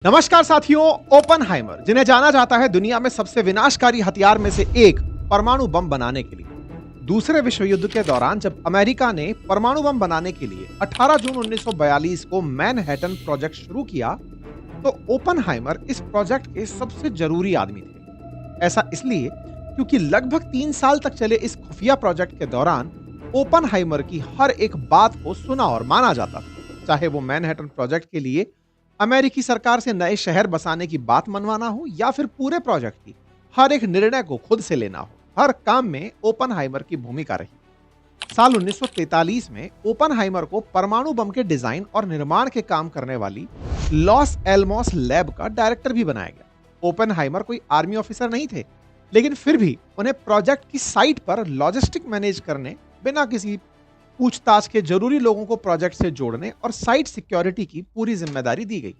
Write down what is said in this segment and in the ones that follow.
नमस्कार साथियों। ओपनहाइमर, जिन्हें जाना जाता है दुनिया में सबसे विनाशकारी हथियार में से एक, परमाणु बम बनाने के लिए। दूसरे विश्व युद्ध के दौरान जब अमेरिका ने परमाणु बम बनाने के लिए 18 जून 1942 को मैनहट्टन प्रोजेक्ट शुरू किया, तो ओपनहाइमर इस प्रोजेक्ट के सबसे जरूरी आदमी थे। ऐसा इसलिए क्योंकि लगभग 3 साल तक चले इस खुफिया प्रोजेक्ट के दौरान ओपनहाइमर की हर एक बात को सुना और माना जाता था, चाहे वो मैनहट्टन प्रोजेक्ट के लिए अमेरिकी सरकार से नए शहर बसाने की बात मनवाना हो या फिर पूरे प्रोजेक्ट की हर एक निर्णय को खुद से लेना हो। हर काम में ओपनहाइमर की भूमिका रही। साल 1943 में ओपनहाइमर को परमाणु बम के डिजाइन और निर्माण के काम करने वाली लॉस एलमोस लैब का डायरेक्टर भी बनाया गया। ओपनहाइमर कोई आर्मी ऑफिसर नहीं थे, लेकिन फिर भी उन्हें प्रोजेक्ट की साइट पर लॉजिस्टिक मैनेज करने, बिना किसी पूछताछ के जरूरी लोगों को प्रोजेक्ट से जोड़ने और साइट सिक्योरिटी की पूरी जिम्मेदारी दी गई।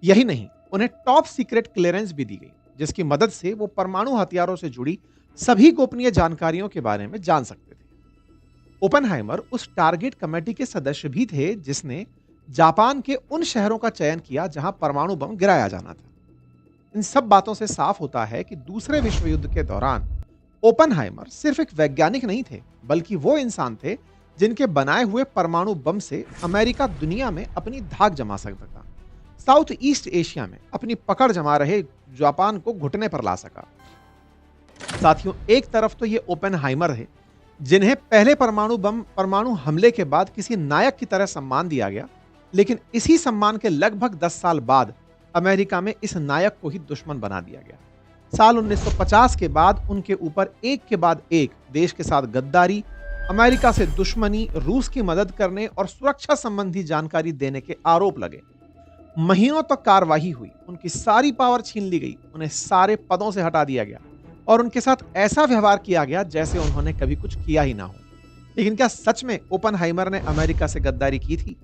यही नहीं, उन्हें टॉप सीक्रेट क्लियरेंस भी दी गई, जिसकी मदद से वो परमाणु हथियारों से जुड़ी सभी गोपनीय जानकारियों के बारे में जान सकते थे। ओपनहाइमर उस टारगेट कमेटी के सदस्य भी थे जिसने जापान के उन शहरों का चयन किया जहां परमाणु बम गिराया जाना था। इन सब बातों से साफ होता है कि दूसरे विश्व युद्ध के दौरान ओपनहाइमर सिर्फ एक वैज्ञानिक नहीं थे, बल्कि वो इंसान थे जिनके बनाए हुए परमाणु बम से अमेरिका दुनिया में अपनी धाक जमा सकता था, साउथ ईस्ट एशिया में अपनी पकड़ जमा रहे जापान को घुटने पर ला सका। साथियों, एक तरफ तो ये ओपनहाइमर है जिन्हें पहले परमाणु हमले के बाद किसी नायक की तरह सम्मान दिया गया, लेकिन इसी सम्मान के लगभग 10 साल बाद अमेरिका में इस नायक को ही दुश्मन बना दिया गया। साल 1950 के बाद उनके ऊपर एक के बाद एक देश के साथ गद्दारी, अमेरिका से दुश्मनी, रूस की मदद करने और सुरक्षा संबंधी जानकारी देने के आरोप लगे। महीनों तक कार्रवाई हुई, उनकी सारी पावर छीन ली गई, उन्हें सारे पदों से हटा दिया गया और उनके साथ ऐसा व्यवहार किया गया जैसे उन्होंने कभी कुछ किया ही ना हो। लेकिन क्या सच में ओपनहाइमर ने अमेरिका से गद्दारी की थी?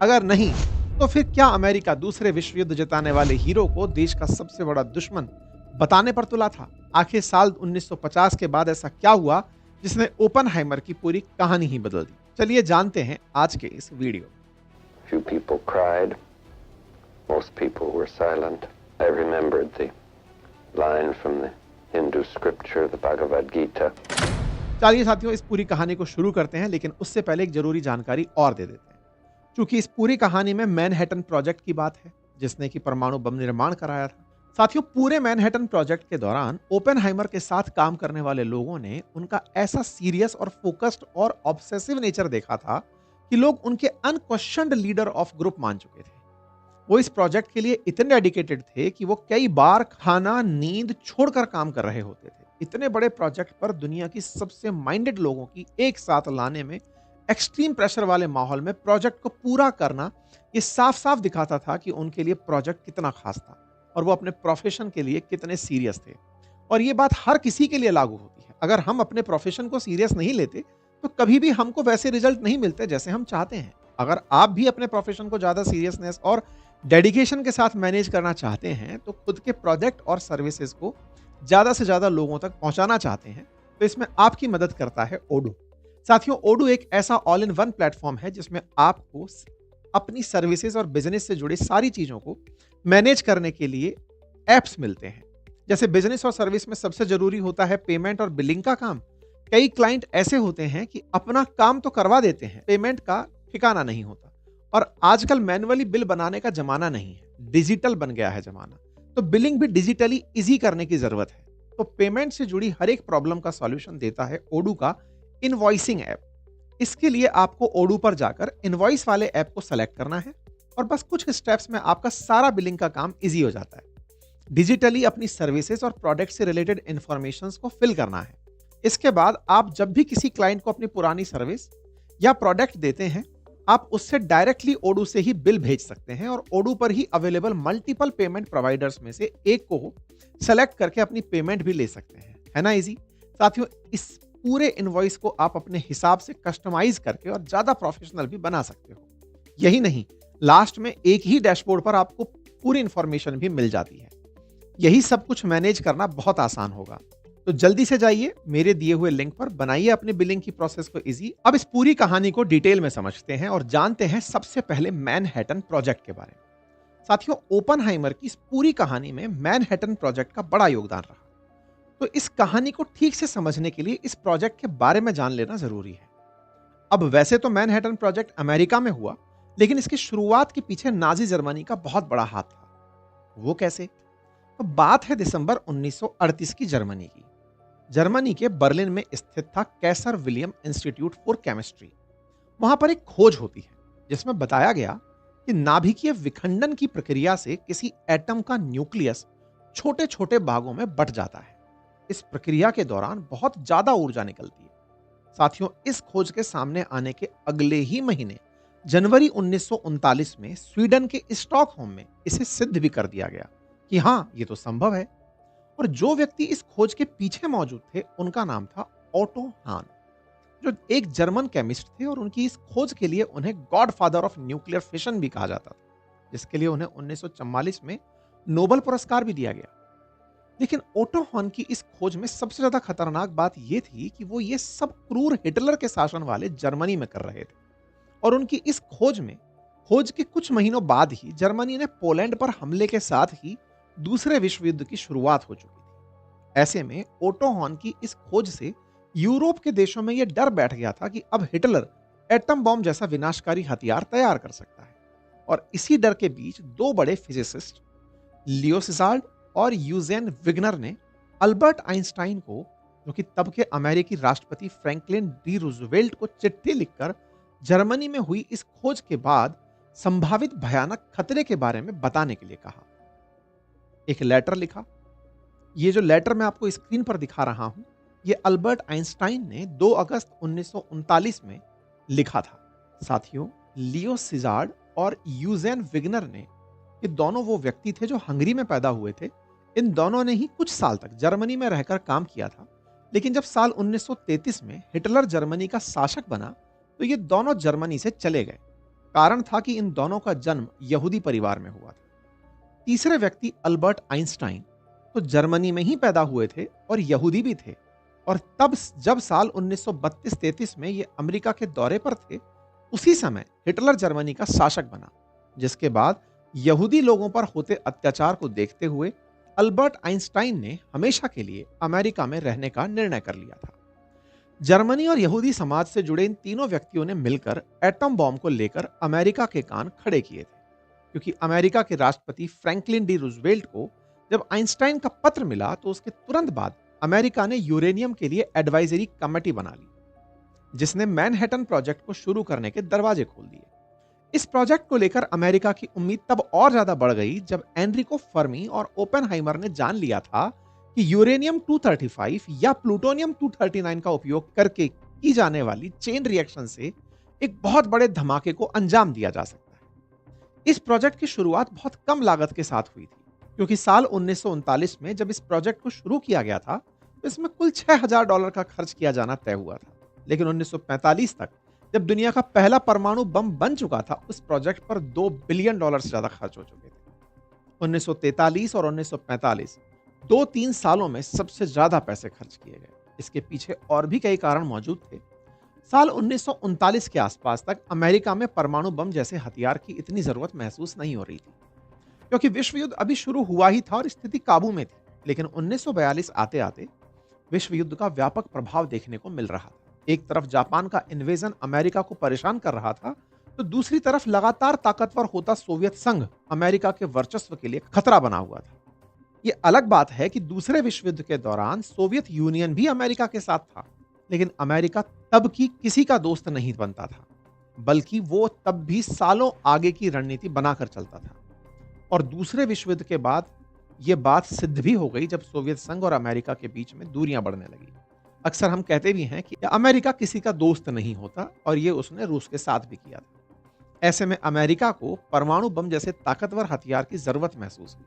अगर नहीं, तो फिर क्या अमेरिका दूसरे विश्व युद्ध जिताने वाले हीरो को देश का सबसे बड़ा दुश्मन बताने पर तुला था? आखिर साल 1950 के बाद ऐसा क्या हुआ जिसने ओपनहाइमर की पूरी कहानी ही बदल दी? चलिए जानते हैं आज के इस video. Few people cried. Most people were silent. I remembered the line from the Hindu scripture, the Bhagavad Gita. चलिए साथियों, इस पूरी कहानी को शुरू करते हैं, लेकिन उससे पहले एक जरूरी जानकारी और दे देते हैं। क्योंकि इस पूरी कहानी में मैनहट्टन प्रोजेक्ट की बात है, जिसने कि परमाणु बम निर्माण कराया था। साथियों, पूरे मैनहट्टन प्रोजेक्ट के दौरान ओपनहाइमर के साथ काम करने वाले लोगों ने उनका ऐसा सीरियस और फोकस्ड और ऑब्सेसिव नेचर देखा था कि लोग उनके अनक्वेश्चन्ड लीडर ऑफ ग्रुप मान चुके थे। वो इस प्रोजेक्ट के लिए इतने डेडिकेटेड थे कि वो कई बार खाना, नींद छोड़कर काम कर रहे होते थे। इतने बड़े प्रोजेक्ट पर दुनिया की सबसे माइंडेड लोगों की एक साथ लाने में एक्सट्रीम प्रेशर वाले माहौल में प्रोजेक्ट को पूरा करना, ये साफ साफ दिखाता था कि उनके लिए प्रोजेक्ट कितना खास था और वो अपने प्रोफेशन के लिए कितने सीरियस थे। और ये बात हर किसी के लिए लागू होती है। अगर हम अपने प्रोफेशन को सीरियस नहीं लेते तो कभी भी हमको वैसे रिजल्ट नहीं मिलते जैसे हम चाहते हैं। अगर आप भी अपने प्रोफेशन को ज्यादा सीरियसनेस और डेडिकेशन के साथ मैनेज करना चाहते हैं, तो खुद के प्रोजेक्ट और सर्विसेज को ज्यादा से ज्यादा लोगों तक पहुंचाना चाहते हैं, तो इसमें आपकी मदद करता है ओडू। साथियों, ओडू एक ऐसा ऑल इन वन प्लेटफॉर्म है जिसमें आपको अपनी सर्विसेज और बिजनेस से जुड़ी सारी चीजों को मैनेज करने के लिए एप्स मिलते हैं। जैसे बिजनेस और सर्विस में सबसे जरूरी होता है पेमेंट और बिलिंग का काम। कई क्लाइंट ऐसे होते हैं कि अपना काम तो करवा देते हैं, पेमेंट का ठिकाना नहीं होता। और आजकल मैन्युअली बिल बनाने का जमाना नहीं है, डिजिटल बन गया है जमाना, तो बिलिंग भी डिजिटली इजी करने की जरूरत है। तो पेमेंट से जुड़ी हर एक प्रॉब्लम का सॉल्यूशन देता है ओडू का इनवॉइसिंग ऐप। इसके लिए आपको ओडू पर जाकर इनवॉइस वाले ऐप को सेलेक्ट करना है और बस कुछ स्टेप्स में आपका सारा बिलिंग का काम इजी हो जाता है। डिजिटली अपनी सर्विसेज और प्रोडक्ट से रिलेटेड इंफॉर्मेशंस को फिल करना है। इसके बाद आप जब भी किसी क्लाइंट को अपनी पुरानी सर्विस या प्रोडक्ट देते हैं, आप उससे डायरेक्टली ओडू से ही बिल भेज सकते हैं और ओडू पर ही अवेलेबल मल्टीपल पेमेंट प्रोवाइडर्स में से एक को सेलेक्ट करके अपनी पेमेंट भी ले सकते हैं। है ना इजी? साथियों, इस पूरे इनवॉइस को आप अपने हिसाब से कस्टमाइज करके और ज्यादा प्रोफेशनल भी बना सकते हो। यही नहीं, लास्ट में एक ही डैशबोर्ड पर आपको पूरी इंफॉर्मेशन भी मिल जाती है। यही सब कुछ मैनेज करना बहुत आसान होगा। तो जल्दी से जाइए मेरे दिए हुए लिंक पर, बनाइए अपनी बिलिंग की प्रोसेस को इजी। अब इस पूरी कहानी को डिटेल में समझते हैं और जानते हैं सबसे पहले मैनहट्टन प्रोजेक्ट के बारे में। साथियों, ओपनहाइमर की इस पूरी कहानी में मैनहट्टन प्रोजेक्ट का बड़ा योगदान रहा। तो इस कहानी को ठीक से समझने के लिए इस प्रोजेक्ट के बारे में जान लेना जरूरी है। अब वैसे तो मैनहट्टन प्रोजेक्ट अमेरिका में हुआ, लेकिन इसकी शुरुआत के पीछे नाजी जर्मनी का बहुत बड़ा हाथ था। वो कैसे? तो बात है दिसंबर 1938 की जर्मनी की। जर्मनी के बर्लिन में स्थित था कैसर विलियम इंस्टीट्यूट फॉर केमिस्ट्री। वहां पर एक खोज होती है जिसमें बताया गया कि नाभिकीय विखंडन की प्रक्रिया से किसी एटम का न्यूक्लियस छोटे छोटे भागों में बंट जाता है। इस प्रक्रिया के दौरान बहुत ज्यादा ऊर्जा निकलती है। साथियों, इस खोज के सामने आने के अगले ही महीने जनवरी 1939 में स्वीडन के स्टॉकहोम में इसे सिद्ध भी कर दिया गया कि हां, ये तो संभव है। और जो व्यक्ति इस खोज के पीछे मौजूद थे उनका नाम था ओटो हान, जो एक जर्मन केमिस्ट थे, और उनकी इस खोज के लिए उन्हें गॉडफादर ऑफ न्यूक्लियर फिशन भी कहा जाता था, जिसके लिए उन्हें 1944 में नोबेल पुरस्कार भी दिया गया। लेकिन ओटो हॉन की इस खोज में सबसे ज्यादा खतरनाक बात यह थी कि वो ये सब क्रूर हिटलर के शासन वाले जर्मनी में कर रहे थे। और उनकी इस खोज के कुछ महीनों बाद ही जर्मनी ने पोलैंड पर हमले के साथ ही दूसरे विश्व युद्ध की शुरुआत हो चुकी थी। ऐसे में ओटो हॉन की इस खोज से यूरोप के देशों में यह डर बैठ गया था कि अब हिटलर एटम बॉम्ब जैसा विनाशकारी हथियार तैयार कर सकता है। और इसी डर के बीच दो बड़े फिजिसिस्ट लियो सिजार्ड और यूजेन विग्नर ने अल्बर्ट आइंस्टाइन को, जो कि तब के अमेरिकी राष्ट्रपति फ्रैंकलिन डी रूजवेल्ट को चिट्ठी लिखकर जर्मनी में हुई इस खोज के बाद संभावित भयानक खतरे के बारे में बताने के लिए कहा। एक लेटर लिखा। ये जो लेटर मैं आपको स्क्रीन पर दिखा रहा हूं, ये अल्बर्ट आइंस्टाइन ने 2 अगस्त 1939 में लिखा था। साथियों, लियो सिजार्ड और यूजेन विग्नर ने, ये दोनों वो व्यक्ति थे जो हंगरी में पैदा हुए थे। इन दोनों ने ही कुछ साल तक जर्मनी में रहकर काम किया था। लेकिन जब साल 1933 में हिटलर जर्मनी का शासक बना तो ये दोनों जर्मनी से चले गए। कारण था कि इन दोनों का जन्म यहूदी परिवार में हुआ था। तीसरे व्यक्ति अल्बर्ट आइंस्टाइन तो जर्मनी में ही पैदा हुए थे और यहूदी भी थे। और तब जब साल 1932-33 में ये अमेरिका के दौरे पर थे, उसी समय हिटलर जर्मनी का शासक बना, जिसके बाद यहूदी लोगों पर होते अत्याचार को देखते हुए अल्बर्ट आइंस्टाइन ने हमेशा के लिए अमेरिका में रहने का निर्णय कर लिया था। जर्मनी और यहूदी समाज से जुड़े इन तीनों व्यक्तियों ने मिलकर एटम बॉम्ब को लेकर अमेरिका के कान खड़े किए थे, क्योंकि अमेरिका के राष्ट्रपति फ्रैंकलिन डी रूजवेल्ट को जब आइंस्टाइन का पत्र मिला तो उसके तुरंत बाद अमेरिका ने यूरेनियम के लिए एडवाइजरी कमेटी बना ली, जिसने मैनहट्टन प्रोजेक्ट को शुरू करने के दरवाजे खोल दिए। इस प्रोजेक्ट को लेकर अमेरिका की उम्मीद तब और ज्यादा बढ़ गई जब एनरिको फर्मी और ओपेनहाइमर ने जान लिया था कि यूरेनियम 235 या प्लूटोनियम 239 का उपयोग करके की जाने वाली चेन रिएक्शन से एक बहुत बड़े धमाके को अंजाम दिया जा सकता है। इस प्रोजेक्ट की शुरुआत बहुत कम लागत के साथ हुई थी, क्योंकि साल 1939 में जब इस प्रोजेक्ट को शुरू किया गया था तो इसमें कुल $6000 का खर्च किया जाना तय हुआ था। लेकिन 1945 तक, जब दुनिया का पहला परमाणु बम बन चुका था, उस प्रोजेक्ट पर $2 बिलियन से ज्यादा खर्च हो चुके थे। 1943 और 1945 2-3 सालों में सबसे ज्यादा पैसे खर्च किए गए। इसके पीछे और भी कई कारण मौजूद थे। साल 1939 के आसपास तक अमेरिका में परमाणु बम जैसे हथियार की इतनी जरूरत महसूस नहीं हो रही थी, क्योंकि विश्व युद्ध अभी शुरू हुआ ही था और स्थिति काबू में थी। लेकिन 1942 आते आते विश्व युद्ध का व्यापक प्रभाव देखने को मिल रहा था। एक तरफ जापान का इन्वेजन अमेरिका को परेशान कर रहा था, तो दूसरी तरफ लगातार ताकतवर होता सोवियत संघ अमेरिका के वर्चस्व के लिए खतरा बना हुआ था। यह अलग बात है कि दूसरे विश्व युद्ध के दौरान सोवियत यूनियन भी अमेरिका के साथ था, लेकिन अमेरिका तब की किसी का दोस्त नहीं बनता था, बल्कि वो तब भी सालों आगे की रणनीति बनाकर चलता था। और दूसरे विश्व युद्ध के बाद यह बात सिद्ध भी हो गई जब सोवियत संघ और अमेरिका के बीच में दूरियां बढ़ने लगी। अक्सर हम कहते भी हैं कि अमेरिका किसी का दोस्त नहीं होता, और ये उसने रूस के साथ भी किया था। ऐसे में अमेरिका को परमाणु बम जैसे ताकतवर हथियार की जरूरत महसूस हुई,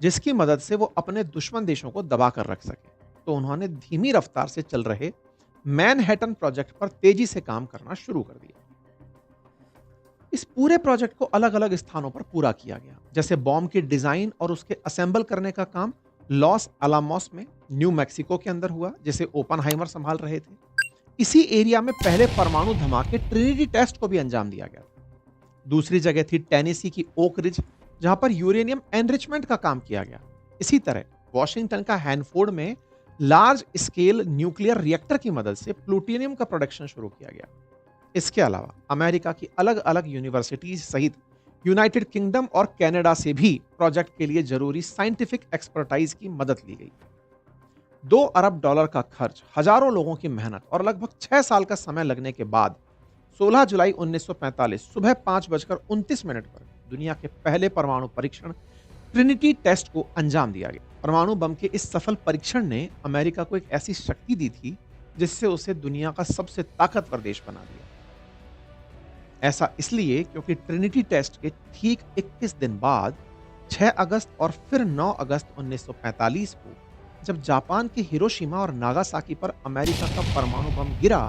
जिसकी मदद से वो अपने दुश्मन देशों को दबा कर रख सके। तो उन्होंने धीमी रफ्तार से चल रहे मैनहट्टन प्रोजेक्ट पर तेजी से काम करना शुरू कर दिया। इस पूरे प्रोजेक्ट को अलग अलग स्थानों पर पूरा किया गया, जैसे बॉम्ब की डिजाइन और उसके असेंबल करने का काम लॉस अलामोस में न्यू मैक्सिको के अंदर हुआ, जिसे ओपनहाइमर संभाल रहे थे। इसी एरिया में पहले परमाणु धमाके ट्रिनिटी टेस्ट को भी अंजाम दिया गया था। दूसरी जगह थी टेनेसी की ओक रिज, जहां पर यूरेनियम एनरिचमेंट का काम किया गया। इसी तरह वॉशिंगटन का हैनफोर्ड में लार्ज स्केल न्यूक्लियर रिएक्टर की मदद से प्लूटोनियम का प्रोडक्शन शुरू किया गया। इसके अलावा अमेरिका की अलग अलग यूनिवर्सिटीज सहित यूनाइटेड किंगडम और कनाडा से भी प्रोजेक्ट के लिए जरूरी साइंटिफिक एक्सपर्टाइज की मदद ली गई। $2 अरब का खर्च, हजारों लोगों की मेहनत और लगभग 6 साल का समय लगने के बाद 16 जुलाई 1945 सुबह 5:29 पर दुनिया के पहले परमाणु परीक्षण ट्रिनिटी टेस्ट को अंजाम दिया गया। परमाणु बम के इस सफल परीक्षण ने अमेरिका को एक ऐसी शक्ति दी थी जिससे उसे दुनिया का सबसे ताकतवर देश बना दिया। ऐसा इसलिए क्योंकि ट्रिनिटी टेस्ट के ठीक 21 दिन बाद 6 अगस्त और फिर 9 अगस्त 1945 को जब जापान के हिरोशिमा और नागासाकी पर अमेरिका का परमाणु बम गिरा,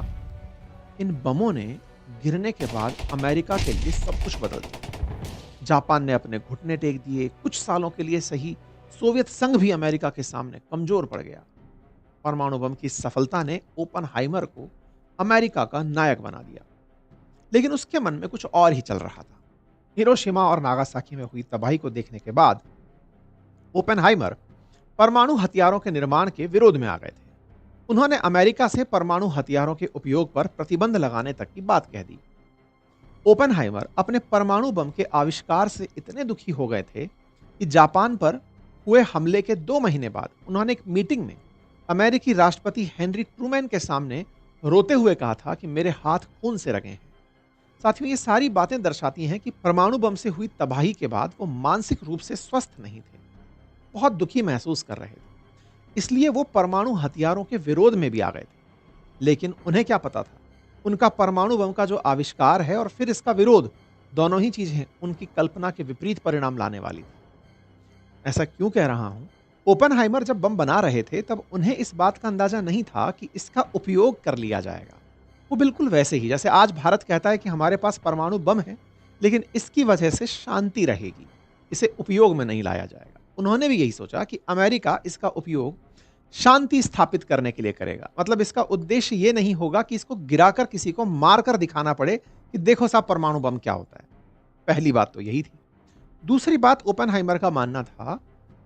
इन बमों ने गिरने के बाद अमेरिका के लिए सब कुछ बदल दिया। जापान ने अपने घुटने टेक दिए। कुछ सालों के लिए सही, सोवियत संघ भी अमेरिका के सामने कमजोर पड़ गया। परमाणु बम की सफलता ने ओपनहाइमर को अमेरिका का नायक बना दिया, लेकिन उसके मन में कुछ और ही चल रहा था। हिरोशिमा और नागासाकी में हुई तबाही को देखने के बाद ओपनहाइमर परमाणु हथियारों के निर्माण के विरोध में आ गए थे। उन्होंने अमेरिका से परमाणु हथियारों के उपयोग पर प्रतिबंध लगाने तक की बात कह दी। ओपनहाइमर अपने परमाणु बम के आविष्कार से इतने दुखी हो गए थे कि जापान पर हुए हमले के 2 महीने बाद उन्होंने एक मीटिंग में अमेरिकी राष्ट्रपति हेनरी ट्रूमैन के सामने रोते हुए कहा था कि मेरे हाथ खून से रंगे हैं। साथियों, ये सारी बातें दर्शाती हैं कि परमाणु बम से हुई तबाही के बाद वो मानसिक रूप से स्वस्थ नहीं थे, बहुत दुखी महसूस कर रहे थे। इसलिए वो परमाणु हथियारों के विरोध में भी आ गए थे। लेकिन उन्हें क्या पता था, उनका परमाणु बम का जो आविष्कार है और फिर इसका विरोध, दोनों ही चीजें उनकी कल्पना के विपरीत परिणाम लाने वाली थी। ऐसा क्यों कह रहा हूं? ओपनहाइमर जब बम बना रहे थे तब उन्हें इस बात का अंदाजा नहीं था कि इसका उपयोग कर लिया जाएगा। वो बिल्कुल वैसे ही जैसे आज भारत कहता है कि हमारे पास परमाणु बम है, लेकिन इसकी वजह से शांति रहेगी, इसे उपयोग में नहीं लाया जाएगा। उन्होंने भी यही सोचा कि अमेरिका इसका उपयोग शांति स्थापित करने के लिए करेगा। मतलब इसका उद्देश्य ये नहीं होगा कि इसको गिराकर किसी को मारकर दिखाना पड़े कि देखो साहब परमाणु बम क्या होता है। पहली बात तो यही थी। दूसरी बात, ओपनहाइमर का मानना था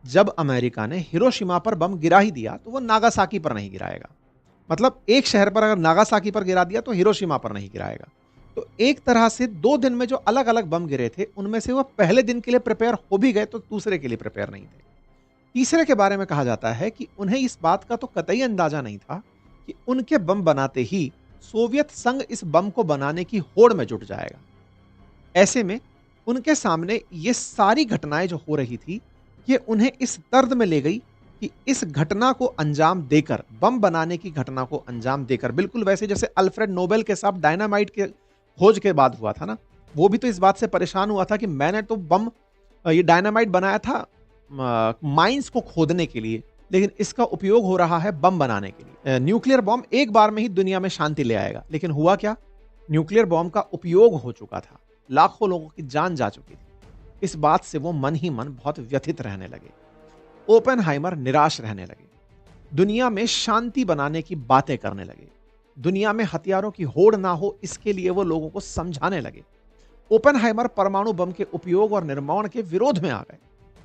जब अमेरिका ने हिरोशिमा पर बम गिरा ही दिया तो वो नागासाकी पर नहीं गिराएगा। मतलब एक शहर पर अगर नागासाकी पर गिरा दिया तो हिरोशिमा पर नहीं गिराएगा। तो एक तरह से 2 दिन में जो अलग अलग बम गिरे थे उनमें से वो पहले दिन के लिए प्रिपेयर हो भी गए तो दूसरे के लिए प्रिपेयर नहीं थे। तीसरे के बारे में कहा जाता है कि उन्हें इस बात का तो कतई अंदाजा नहीं था कि उनके बम बनाते ही सोवियत संघ इस बम को बनाने की होड़ में जुट जाएगा। ऐसे में उनके सामने ये सारी घटनाएं जो हो रही थी, ये उन्हें इस दर्द में ले गई कि इस घटना को अंजाम देकर, बम बनाने की घटना को अंजाम देकर, बिल्कुल वैसे जैसे अल्फ्रेड नोबेल के साथ डायनामाइट के खोज के बाद हुआ था ना, वो भी तो इस बात से परेशान हुआ था कि मैंने तो बम, ये डायनामाइट बनाया था माइंस को खोदने के लिए, लेकिन इसका उपयोग हो रहा है बम बनाने के लिए। न्यूक्लियर बम एक बार में ही दुनिया में शांति ले आएगा, लेकिन हुआ क्या? न्यूक्लियर बम का उपयोग हो चुका था, लाखों लोगों की जान जा चुकी थी। इस बात से वो मन ही मन बहुत व्यथित रहने लगे। ओपनहाइमर निराश रहने लगे, दुनिया में शांति बनाने की बातें करने लगे, दुनिया में हथियारों की होड़ ना हो इसके लिए वो लोगों को समझाने लगे। ओपनहाइमर परमाणु बम के उपयोग और निर्माण के विरोध में आ गए।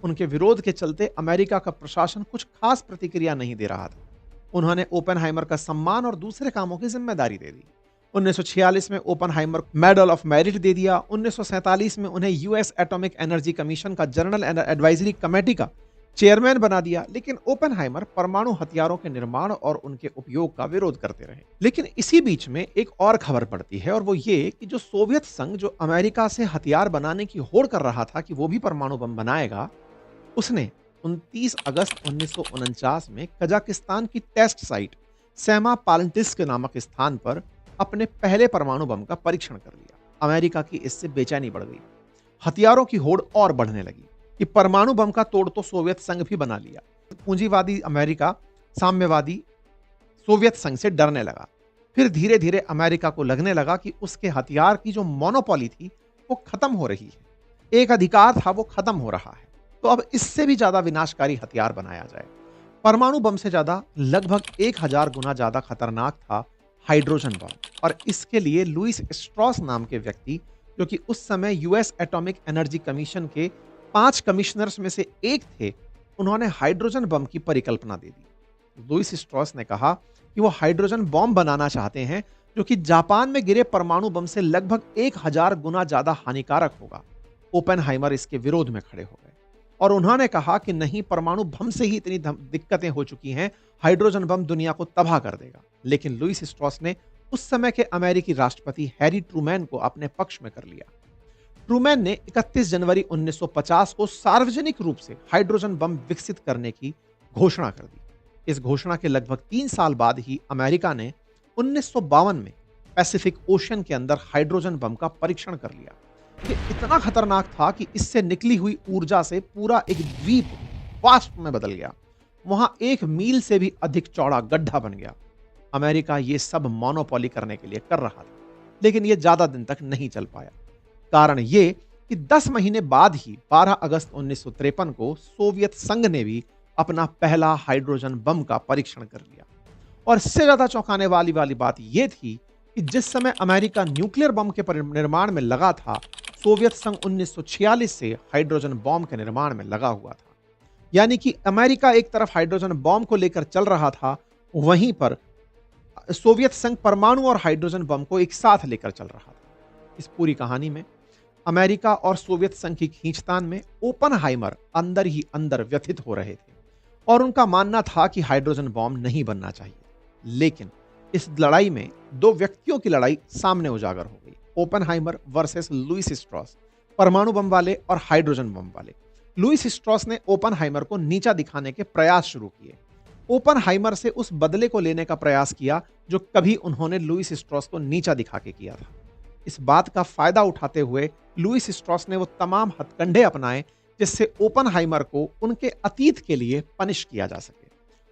उनके विरोध के चलते अमेरिका का प्रशासन कुछ खास प्रतिक्रिया नहीं दे रहा था। उन्होंने ओपनहाइमर का सम्मान और दूसरे कामों की जिम्मेदारी दे दी। 1946 में ओपनहाइमर को मेडल ऑफ मेरिट दे दिया। 1947 में उन्हें यूएस एटॉमिक एनर्जी कमीशन का जनरल एडवाइजरी कमेटी का चेयरमैन बना दिया। लेकिन ओपनहाइमर परमाणु हथियारों के निर्माण और उनके उपयोग का विरोध करते रहे। लेकिन इसी बीच में एक और खबर पड़ती है, और वो ये कि जो सोवियत संघ जो अमेरिका से हथियार बनाने की होड़ कर रहा था कि वो भी परमाणु बम बनाएगा, उसने 29 अगस्त 1949 में कजाकिस्तान की टेस्ट साइट सेमा पालंटिस्क नामक स्थान पर अपने पहले परमाणु बम का परीक्षण कर लिया। अमेरिका की इससे बेचैनी बढ़ गई, हथियारों की होड़ और बढ़ने लगी कि परमाणु बम का तोड़ तो सोवियत संघ भी बना लिया। पूंजीवादी अमेरिका साम्यवादी सोवियत संघ से डरने लगा। फिर धीरे धीरे अमेरिका को लगने लगा कि उसके हथियार की जो मोनोपोली थी वो खत्म हो रही है, एक अधिकार था वो खत्म हो रहा है, तो अब इससे भी ज्यादा विनाशकारी हथियार बनाया जाए। परमाणु बम से ज्यादा, लगभग 1000 गुना ज्यादा खतरनाक था हाइड्रोजन बम, और इसके लिए लुइस स्ट्रॉस नाम के व्यक्ति, जो कि उस समय यूएस एटॉमिक एनर्जी कमीशन के 5 कमिश्नर्स में से एक थे, उन्होंने हाइड्रोजन बम की परिकल्पना दे दी। लुईस स्ट्रॉस ने कहा कि वो हाइड्रोजन बम बनाना चाहते हैं जो कि जापान में गिरे परमाणु बम से लगभग 1000 गुना ज्यादा हानिकारक होगा। ओपेनहाइमर इसके विरोध में खड़े हो गए और उन्होंने कहा कि नहीं, परमाणु बम से ही इतनी दिक्कतें हो चुकी हैं, हाइड्रोजन बम दुनिया को तबाह कर देगा। लेकिन लुईस स्ट्रॉस ने उस समय के अमेरिकी राष्ट्रपति हैरी ट्रूमैन को अपने पक्ष में कर लिया। ट्रूमैन ने 31 जनवरी 1950 को सार्वजनिक रूप से हाइड्रोजन बम विकसित करने की घोषणा कर दी। इस घोषणा के लगभग 3 साल बाद ही अमेरिका ने 1952 में पैसिफिक ओशन के अंदर हाइड्रोजन बम का परीक्षण कर लिया। ये इतना खतरनाक था कि इससे निकली हुई ऊर्जा से पूरा एक द्वीप वाष्प में बदल गया। वहां 1 मील से भी अधिक चौड़ा गड्ढा बन गया। अमेरिका ये सब मोनोपोली करने के लिए कर रहा था, लेकिन ये ज्यादा दिन तक नहीं चल पाया। कारण ये कि 10 महीने बाद ही 12 अगस्त 1953 को सोवियत संघ ने भी अपना पहला हाइड्रोजन बम का परीक्षण कर लिया। और इससे ज्यादा चौंकाने वाली बात यह थी कि जिस समय अमेरिका न्यूक्लियर बम के निर्माण में लगा था, सोवियत संघ 1946 से हाइड्रोजन बम के निर्माण में लगा हुआ था। यानी कि अमेरिका एक तरफ हाइड्रोजन बम को लेकर चल रहा था, वहीं पर सोवियत संघ परमाणु और हाइड्रोजन बम को एक साथ लेकर चल रहा था। इस पूरी कहानी में अमेरिका और सोवियत संघ की खींचतान में ओपेनहाइमर अंदर ही अंदर व्यथित हो रहे थे और उनका मानना था कि हाइड्रोजन बम नहीं बनना चाहिए। लेकिन इस लड़ाई में 2 व्यक्तियों की लड़ाई सामने उजागर हो गई, ओपेनहाइमर वर्सेस लुईस स्ट्रॉस, परमाणु बम वाले और हाइड्रोजन बम वाले। लुईस स्ट्रॉस ने ओपेनहाइमर को नीचा दिखाने के प्रयास शुरू किए। ओपेनहाइमर से उस बदले को लेने का प्रयास किया जो कभी उन्होंने लुईस स्ट्रॉस को नीचा दिखा के किया था। इस बात का फायदा उठाते हुए लुईस स्ट्रॉस ने वो तमाम हथकंडे अपनाए जिससे ओपेनहाइमर को उनके अतीत के लिए पनिश किया जा सके,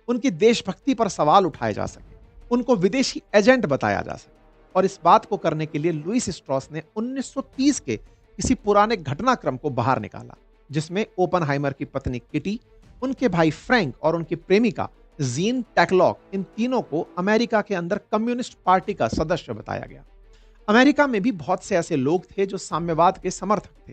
उनकी देशभक्ति पर सवाल उठाए जा सके, उनको विदेशी एजेंट बताया जा सके। और इस बात को करने के लिए लुईस स्ट्रॉस ने 1930 के किसी पुराने घटनाक्रम को बाहर निकाला, जिसमें ओपेनहाइमर की पत्नी किटी, उनके भाई फ्रैंक और उनकी प्रेमिका जीन टैकलॉक, इन तीनों को अमेरिका के अंदर कम्युनिस्ट पार्टी का सदस्य बताया गया। अमेरिका में भी बहुत से ऐसे लोग थे जो साम्यवाद के समर्थक थे।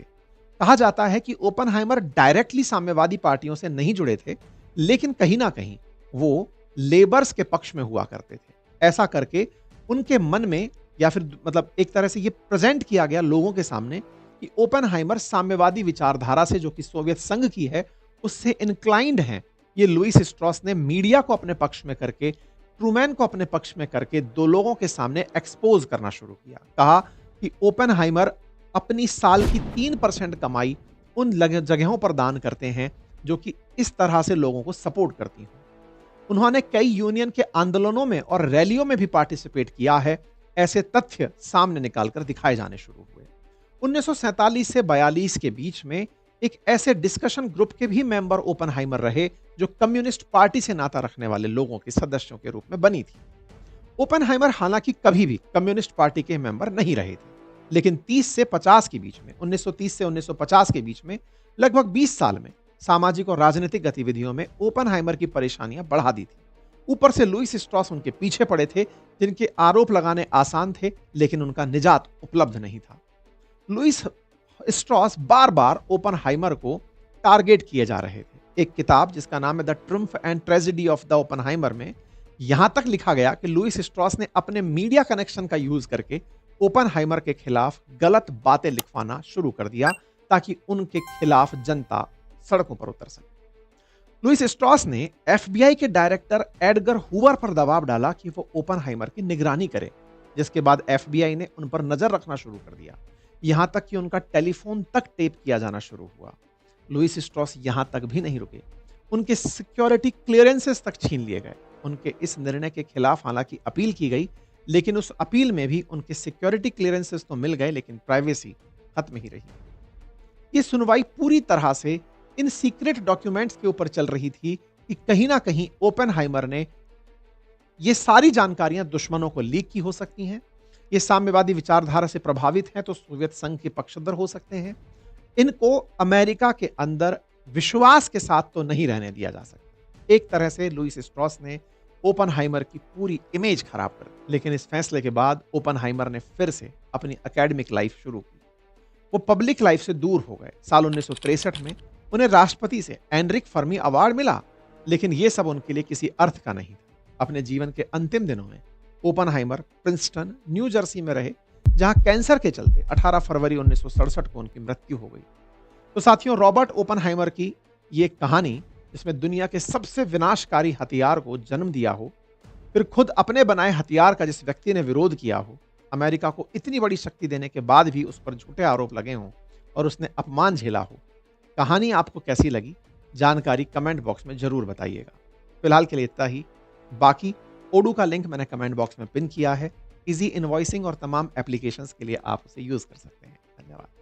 कहा जाता है कि ओपेनहाइमर डायरेक्टली साम्यवादी पार्टियों से नहीं जुड़े थे, लेकिन कहीं ना कहीं वो लेबर्स के पक्ष में हुआ करते थे। ऐसा करके उनके मन में, या फिर मतलब एक तरह से ये प्रेजेंट किया गया लोगों के सामने कि ओपेनहाइमर साम्यवादी विचारधारा से, जो कि सोवियत संघ की है, उससे इंक्लाइंड हैं। ये लुईस स्ट्रॉस ने मीडिया को अपने पक्ष में करके, ट्रूमैन को अपने पक्ष में करके 2 लोगों के सामने एक्सपोज करना शुरू किया। कहा कि ओपेनहाइमर अपनी साल की 3% कमाई उन जगहों पर दान करते हैं जो कि इस तरह से लोगों को सपोर्ट करती हैं। उन्होंने कई यूनियन के आंदोलनों में और रैलियों में भी पार्टिसिपेट किया है। ऐसे तथ्य सामने निकालकर दिखाए जाने शुरू हुए। 1947 से 42 के बीच में एक ऐसे डिस्कशन ग्रुप के भी मेंबर ओपेनहाइमर रहे जो कम्युनिस्ट पार्टी से नाता रखने वाले लोगों के सदस्यों के रूप में बनी थी। ओपेनहाइमर हालांकि कभी भी कम्युनिस्ट पार्टी के मेंबर नहीं रहे थे, लेकिन 30 से 50 के बीच में, 1930 से 1950 के बीच में लगभग 20 साल में सामाजिक और राजनीतिक गतिविधियों में ओपेनहाइमर की परेशानियां बढ़ा दी थी। ऊपर से लुईस स्ट्रॉस उनके पीछे पड़े थे, जिनके आरोप लगाने आसान थे, लेकिन उनका निजात उपलब्ध नहीं था। लुईस स्ट्रॉस बार बार ओपेनहाइमर को टारगेट किए जा रहे थे। एक किताब जिसका नाम है the triumph and tragedy of the Oppenheimer में यहां तक लिखा गया कि लुईस स्ट्रॉस ने अपने मीडिया कनेक्शन का यूज करके ओपेनहाइमर के खिलाफ गलत बातें लिखवाना शुरू कर दिया ताकि उनके खिलाफ जनता सड़कों पर उतर सके। लुईस स्ट्रॉस ने एफबीआई के डायरेक्टर एडगर हूवर पर दबाव डाला कि वो ओपेनहाइमर की निगरानी करे, जिसके बाद एफबीआई ने उन पर नजर रखना शुरू कर दिया। यहां तक कि उनका टेलीफोन तक टेप किया जाना शुरू हुआ। लुईस स्ट्रॉस यहां तक भी नहीं रुके, उनके सिक्योरिटी क्लियरेंसेस तक छीन लिए गए। उनके इस निर्णय के खिलाफ हालांकि अपील की गई, लेकिन उस अपील में भी उनके सिक्योरिटी क्लियरेंसेस तो मिल गए, लेकिन प्राइवेसी खत्म ही रही। ये सुनवाई पूरी तरह से इन सीक्रेट डॉक्यूमेंट्स के ऊपर चल रही थी कि कहीं ना कहीं ओपेनहाइमर ने ये सारी जानकारियां दुश्मनों को लीक की हो सकती हैं, ये साम्यवादी विचारधारा से प्रभावित हैं तो सोवियत संघ के पक्षधर हो सकते हैं, इनको अमेरिका के अंदर विश्वास के साथ तो नहीं रहने दिया जा सकता। एक तरह से लुईस स्ट्रॉस ने ओपेनहाइमर की पूरी इमेज खराब कर दी। लेकिन इस फैसले के बाद ओपेनहाइमर ने फिर से अपनी एकेडमिक लाइफ शुरू की। वो पब्लिक लाइफ से दूर हो गए। साल 1963 में उन्हें राष्ट्रपति से एनरिक फर्मी अवार्ड मिला, लेकिन ये सब उनके लिए किसी अर्थ का नहीं था। अपने जीवन के अंतिम दिनों में ओपनहाइमर प्रिंसटन, न्यू जर्सी में रहे, जहां कैंसर के चलते 18 फरवरी 1967 को उनकी मृत्यु हो गई। तो साथियों, रॉबर्ट ओपनहाइमर की ये कहानी, जिसमें दुनिया के सबसे विनाशकारी हथियार को जन्म दिया हो, फिर खुद अपने बनाए हथियार का जिस व्यक्ति ने विरोध किया हो, अमेरिका को इतनी बड़ी शक्ति देने के बाद भी उस पर झूठे आरोप लगे हों और उसने अपमान झेला हो, कहानी आपको कैसी लगी? जानकारी कमेंट बॉक्स में जरूर बताइएगा। फिलहाल के लिए इतना ही। बाकी ओडू का लिंक मैंने कमेंट बॉक्स में पिन किया है। इजी इनवॉइसिंग और तमाम एप्लीकेशंस के लिए आप उसे यूज कर सकते हैं। धन्यवाद।